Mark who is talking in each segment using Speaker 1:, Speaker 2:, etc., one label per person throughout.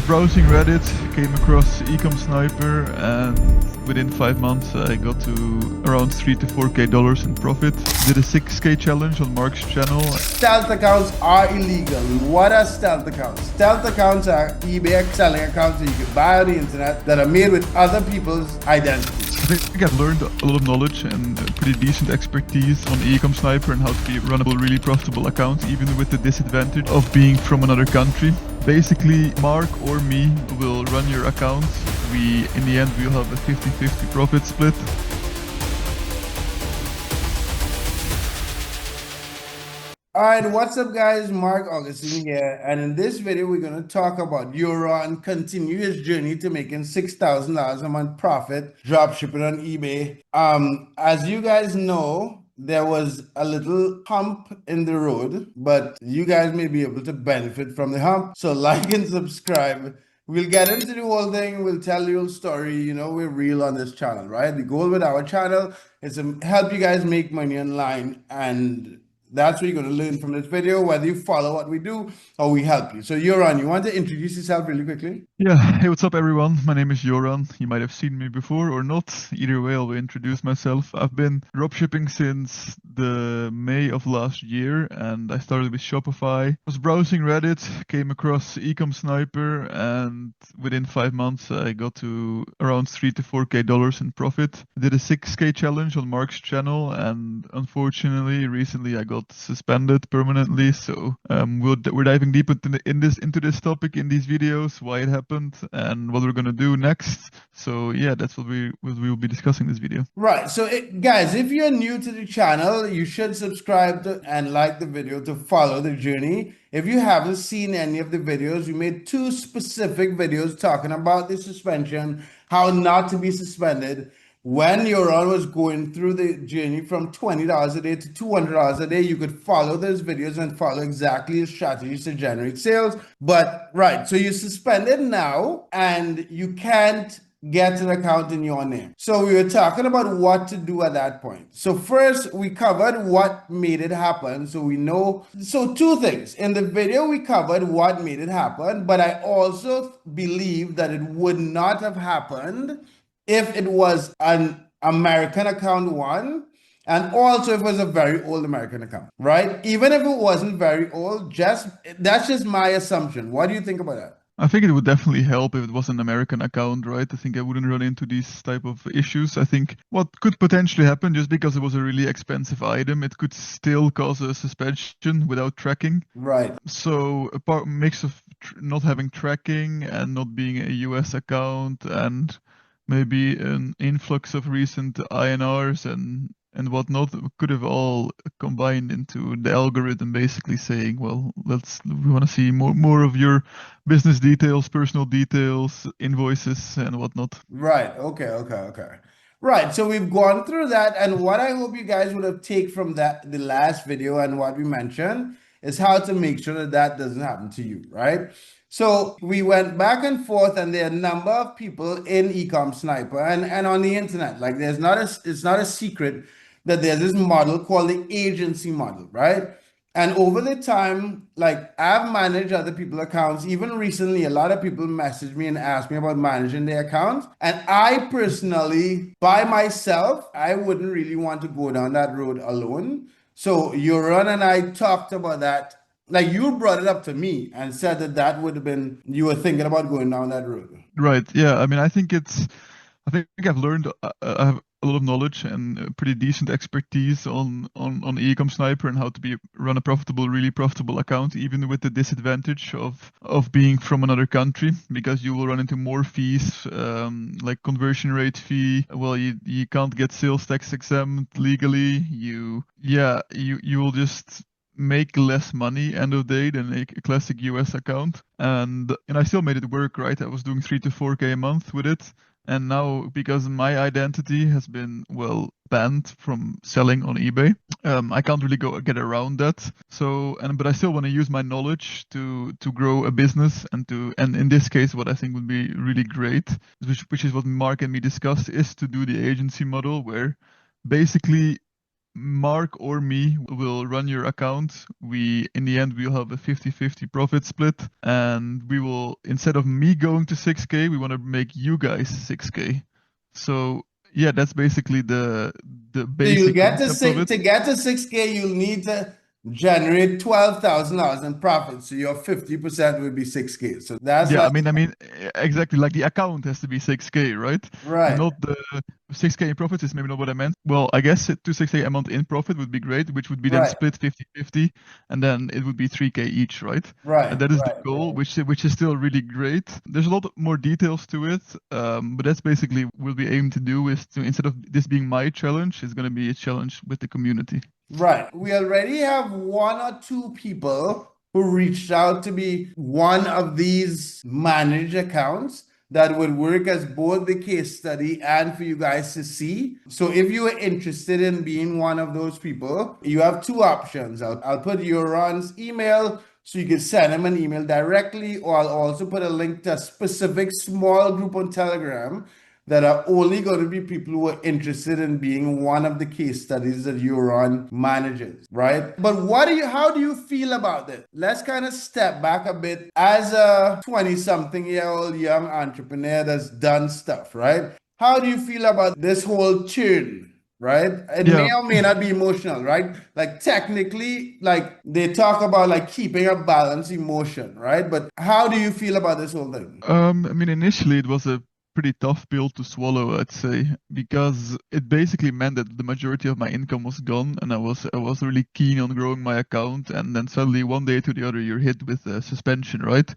Speaker 1: browsing Reddit, came across Ecom Sniper, and within 5 months I got to around $3 to $4K in profit. Did a 6K challenge on Marc's channel.
Speaker 2: Stealth accounts are illegal. What are stealth accounts? Stealth accounts are eBay selling accounts that you can buy on the internet that are made with other people's identities.
Speaker 1: I think I've learned a lot of knowledge and pretty decent expertise on Ecom Sniper and how to run a really profitable account, even with the disadvantage of being from another country. Basically, Marc or me will run your account. In the end, we'll have a 50-50 profit split.
Speaker 2: Alright, what's up guys? Marc Augustine here, and in this video we're going to talk about Joran continue his journey to making $6,000 a month profit dropshipping on eBay. As you guys know, there was a little hump in the road, but you guys may be able to benefit from the hump. So like and subscribe. We'll get into the whole thing. We'll tell you a story. You know, we're real on this channel, right? The goal with our channel is to help you guys make money online, and that's what you're going to learn from this video, whether you follow what we do or we help you. So Joran, you want to introduce yourself really quickly?
Speaker 1: Yeah, hey, what's up everyone? My name is Joran. You might have seen me before or not. Either way, I'll introduce myself. I've been dropshipping since the May of last year, and I started with Shopify. I was browsing Reddit, came across Ecom Sniper, and within 5 months I got to around $3 to $4K in profit. I did a 6K challenge on Marc's channel, and unfortunately recently I got suspended permanently. So we're diving deep into this topic in these videos, why it happened and what we're gonna do next. So yeah, that's what we will be discussing in this video.
Speaker 2: Right. So guys, if you're new to the channel, you should subscribe to and like the video to follow the journey. If you haven't seen any of the videos, we made 2 specific videos talking about the suspension, how not to be suspended. When Joran was going through the journey from $20 a day to $200 a day, you could follow those videos and follow exactly his strategies to generate sales. But right, so you're suspended now and you can't get an account in your name. So we were talking about what to do at that point. So first we covered what made it happen. So we know, so 2 things. In the video we covered what made it happen, but I also believe that it would not have happened if it was an American account one, and also if it was a very old American account, right? Even if it wasn't very old, that's just my assumption. What do you think about that?
Speaker 1: I think it would definitely help if it was an American account, right? I think I wouldn't run into these type of issues. I think what could potentially happen, just because it was a really expensive item, it could still cause a suspension without tracking.
Speaker 2: Right.
Speaker 1: So a mix of not having tracking and not being a US account, and maybe an influx of recent INRs and whatnot could have all combined into the algorithm basically saying, well, we want to see more of your business details, personal details, invoices and whatnot.
Speaker 2: Right. Okay. Right. So we've gone through that, and what I hope you guys would have taken from that, the last video and what we mentioned, is how to make sure that that doesn't happen to you, right? So we went back and forth, and there are a number of people in Ecom Sniper and on the internet. Like it's not a secret that there's this model called the agency model, right? And over the time, like I've managed other people's accounts. Even recently, a lot of people message me and ask me about managing their accounts. And I personally, by myself, I wouldn't really want to go down that road alone. So Joran and I talked about that. Like you brought it up to me and said that would have been, you were thinking about going down that road.
Speaker 1: Right. Yeah. I mean, I think I've learned, I have a lot of knowledge and pretty decent expertise on Ecom Sniper and how to run a really profitable account, even with the disadvantage of being from another country, because you will run into more fees, like conversion rate fee. Well, you can't get sales tax exempt legally. You will just make less money end of day than a classic US account, and I still made it work, right? I was doing 3 to 4K a month with it, and now because my identity has been banned from selling on eBay, I can't really get around that. So but I still want to use my knowledge to grow a business, and in this case what I think would be really great, which is what Marc and me discussed, is to do the agency model, where basically Mark or me will run your account. In the end, we'll have a 50-50 profit split, and we will, instead of me going to 6K, we want to make you guys 6K. So yeah, that's basically the
Speaker 2: So you'll
Speaker 1: basic
Speaker 2: get to
Speaker 1: concept of
Speaker 2: six
Speaker 1: it.
Speaker 2: to get to 6K, you'll need to generate $12,000 in profit. So your 50% would be 6K. So that's
Speaker 1: Yeah,
Speaker 2: like
Speaker 1: exactly. Like the account has to be 6K, right?
Speaker 2: right,
Speaker 1: Not the 6K in profits is maybe not what I meant. Well, I guess to 6K amount in profit would be great, which would be then
Speaker 2: right,
Speaker 1: split 50-50, and then it would be 3K each, right?
Speaker 2: right,
Speaker 1: That is the
Speaker 2: right,
Speaker 1: goal,
Speaker 2: right.
Speaker 1: which is still really great. There's a lot more details to it, but that's basically what we aim to do is to, instead of this being my challenge, it's going to be a challenge with the community.
Speaker 2: Right. We already have one or two people who reached out to be one of these managed accounts that would work as both the case study and for you guys to see. So if you are interested in being one of those people, you have two options. I'll put Joran's email so you can send him an email directly, or I'll also put a link to a specific small group on Telegram that are only going to be people who are interested in being one of the case studies that Joran manages, right? But how do you feel about this? Let's kind of step back a bit as a 20-something-year-old young entrepreneur that's done stuff, right? How do you feel about this whole turn? Right? It may
Speaker 1: Yeah.
Speaker 2: or may not be emotional, right? Like technically, like they talk about like keeping a balanced emotion, right? But how do you feel about this whole thing?
Speaker 1: Initially it was a pretty tough pill to swallow, I'd say, because it basically meant that the majority of my income was gone, and I was really keen on growing my account, and then suddenly one day to the other you're hit with a suspension, right?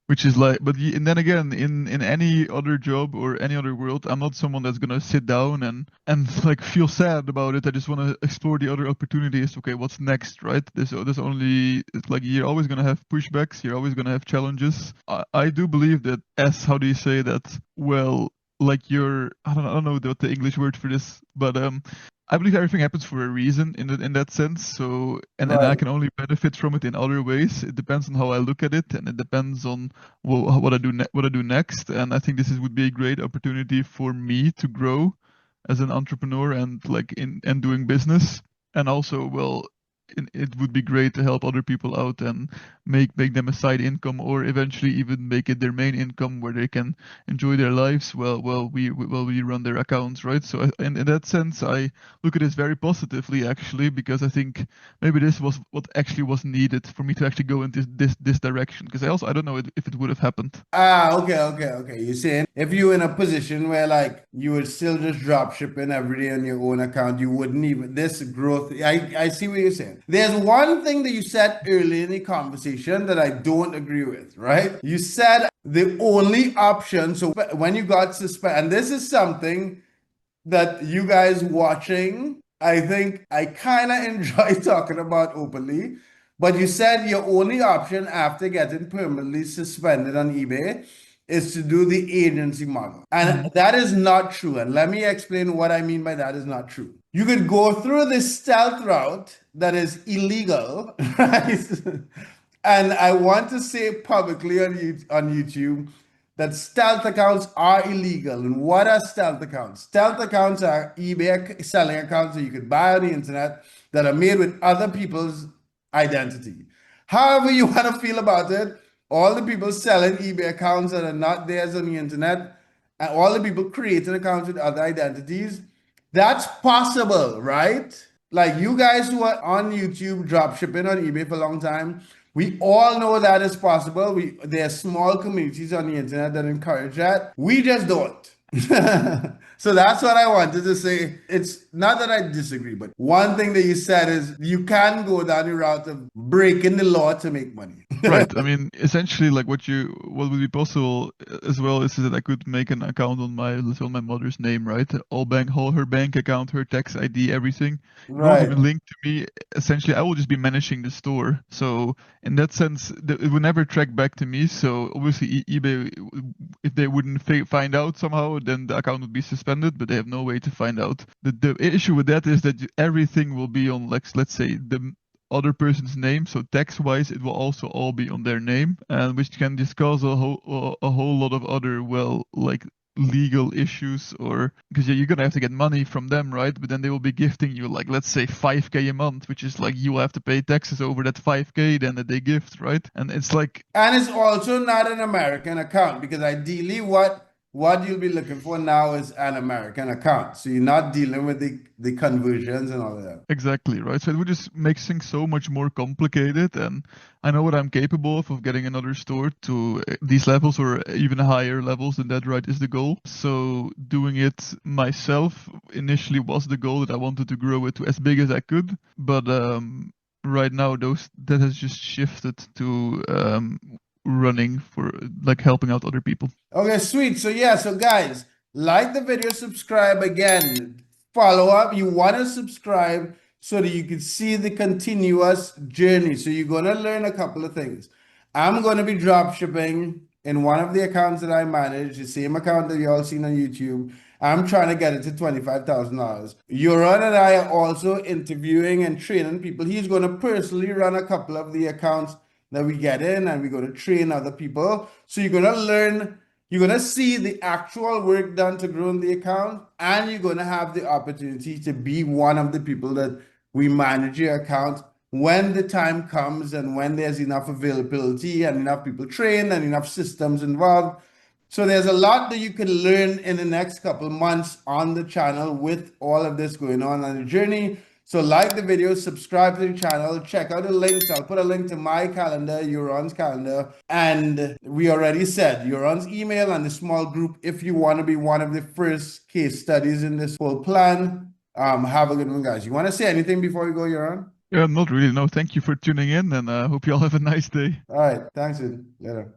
Speaker 1: Which is like, and then again, in any other job or any other world, I'm not someone that's gonna sit down and like feel sad about it. I just want to explore the other opportunities. Okay, what's next, right? There's only, it's like you're always gonna have pushbacks. You're always gonna have challenges. I do believe that, as how do you say that? Well, like I don't know what the English word for this, but I believe everything happens for a reason in that sense. So and I
Speaker 2: Right.
Speaker 1: can only benefit from it in other ways. It depends on how I look at it, and it depends on what I do what I do next. And I think would be a great opportunity for me to grow as an entrepreneur and like in and doing business. And also, well, it would be great to help other people out and make them a side income, or eventually even make it their main income where they can enjoy their lives while we run their accounts, right? So in that sense, I look at this very positively, actually, because I think maybe this was what actually was needed for me to actually go in this direction. Because I don't know if it would have happened.
Speaker 2: Ah, okay, okay, okay. You're saying if you were in a position where like you would still just drop shipping every day on your own account, you wouldn't even this growth. I see what you're saying. There's one thing that you said early in the conversation that I don't agree with, right? You said the only option. So when you got suspended, and this is something that you guys watching, I think I kind of enjoy talking about openly. But you said your only option after getting permanently suspended on eBay is to do the agency model. And
Speaker 1: Hmm.
Speaker 2: that is not true. And let me explain what I mean by that is not true. You could go through this stealth route that is illegal, right? And I want to say publicly on YouTube that stealth accounts are illegal. And what are stealth accounts? Stealth accounts are eBay selling accounts that you could buy on the internet that are made with other people's identity. However, you want to feel about it, all the people selling eBay accounts that are not theirs on the internet, and all the people creating accounts with other identities, that's possible, right? Like you guys who are on YouTube drop shipping on eBay for a long time, we all know that is possible. There are small communities on the internet that encourage that. We just don't. So that's what I wanted to say. It's not that I disagree, but one thing that you said is you can go down the route of breaking the law to make money.
Speaker 1: Right. I mean, essentially, like what would be possible as well is that I could make an account on let's say on my mother's name, right? All her bank account, her tax ID, everything. It won't
Speaker 2: Right.
Speaker 1: even link to me. Essentially, I will just be managing the store. So in that sense, it will never track back to me. So obviously, eBay, if they wouldn't find out somehow, then the account would be suspended. But they have no way to find out. The issue with that is that everything will be on, like, let's say the other person's name. So tax wise, it will also all be on their name, and which can just cause a whole lot of other, well, like legal issues, or because you're gonna have to get money from them, right? But then they will be gifting you like, let's say 5K a month, which is like you have to pay taxes over that 5K then that they gift, right? And it's like,
Speaker 2: And it's also not an American account because ideally what you'll be looking for now is an American account. So you're not dealing with the conversions and all of that.
Speaker 1: exactly, right? So it would just make things so much more complicated. And I know what I'm capable of getting another store to these levels or even higher levels than that, right, is the goal. So doing it myself initially was the goal, that I wanted to grow it to as big as I could. But right now, that has just shifted to running for like helping out other people.
Speaker 2: Okay, sweet. So yeah, so guys, like the video, subscribe again, follow up. You want to subscribe so that you can see the continuous journey. So you're gonna learn a couple of things. I'm gonna be drop shipping in one of the accounts that I manage, the same account that you all seen on YouTube. I'm trying to get it to $25,000. Joran and I are also interviewing and training people. He's gonna personally run a couple of the accounts that we get in, and we're going to train other people. So you're going to learn, you're going to see the actual work done to grow the account, and you're going to have the opportunity to be one of the people that we manage your account when the time comes and when there's enough availability and enough people trained and enough systems involved. So there's a lot that you can learn in the next couple months on the channel with all of this going on the journey. So like the video, subscribe to the channel, check out the links. I'll put a link to my calendar, Joran's calendar. And we already said Joran's email and the small group if you want to be one of the first case studies in this whole plan. Have a good one, guys. You want to say anything before we go, Joran?
Speaker 1: Yeah, not really. No, thank you for tuning in, and I hope you all have a nice day.
Speaker 2: All right. Thanks, and later.